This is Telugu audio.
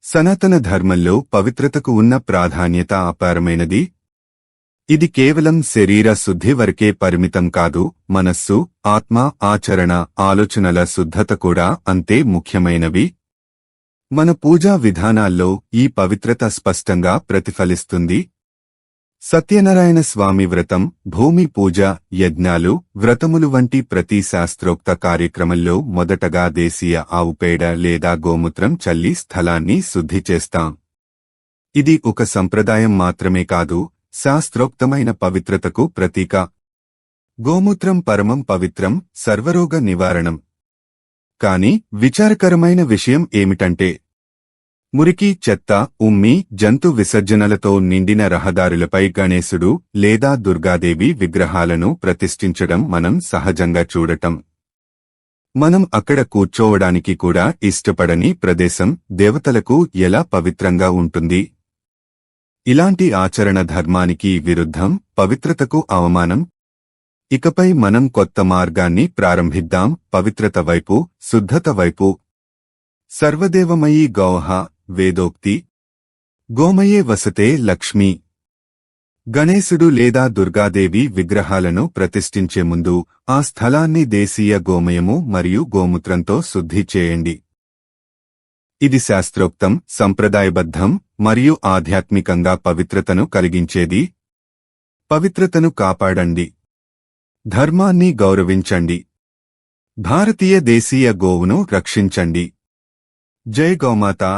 సనాతన ధర్మంలో పవిత్రతకు ఉన్న ప్రాధాన్యత అపారమైనది. ఇది కేవలం శరీర శుద్ధి వరకే పరిమితం కాదు, మనస్సు, ఆత్మ, ఆచరణ, ఆలోచనల శుద్ధత కూడా అంతే ముఖ్యమైనవి. మన పూజా విధానాల్లో ఈ పవిత్రత స్పష్టంగా ప్రతిఫలిస్తుంది. సత్యనారాయణ స్వామి వ్రతం, భూమి పూజ, యజ్ఞాలు, వ్రతములు వంటి ప్రతి శాస్త్రోక్త కార్యక్రమంలో మొదటగా దేశీయ ఆవు పేడ లేదా గోమూత్రం చల్లి స్థలాన్ని శుద్ధి చేస్తాం. ఇది ఒక సంప్రదాయం మాత్రమే కాదు, శాస్త్రోక్తమైన పవిత్రతకు ప్రతీక. గోమూత్రం పరమం పవిత్రం, సర్వరోగ నివారణం. కాని విచారకరమైన విషయం ఏమిటంటే, మురికి, చెత్త, ఉమ్మి, జంతు విసర్జనలతో నిండిన రహదారులపై గణేశుడు లేదా దుర్గాదేవి విగ్రహాలను ప్రతిష్ఠించడం మనం సహజంగా చూడటం. మనం అక్కడ కూర్చోవడానికి కూడా ఇష్టపడని ప్రదేశం దేవతలకు ఎలా పవిత్రంగా ఉంటుంది? ఇలాంటి ఆచరణ ధర్మానికి విరుద్ధం, పవిత్రతకు అవమానం. ఇకపై మనం కొత్త మార్గాన్ని ప్రారంభిద్దాం, పవిత్రత వైపు, శుద్ధత వైపు. సర్వదేవమయీ గౌః వేదోక్తి. గోమయే వసతే లక్ష్మి. గణేశుడు లేదా దుర్గాదేవి విగ్రహాలను ప్రతిష్ఠించే ముందు ఆ స్థలాన్ని దేశీయ గోమయము మరియు గోమూత్రంతో శుద్ధి చేయండి. ఇది శాస్త్రోక్తం, సంప్రదాయబద్ధం మరియు ఆధ్యాత్మికంగా పవిత్రతను కలిగించేది. పవిత్రతను కాపాడండి, ధర్మాన్ని గౌరవించండి, భారతీయ దేశీయ గోవును రక్షించండి. జై గోమాతా.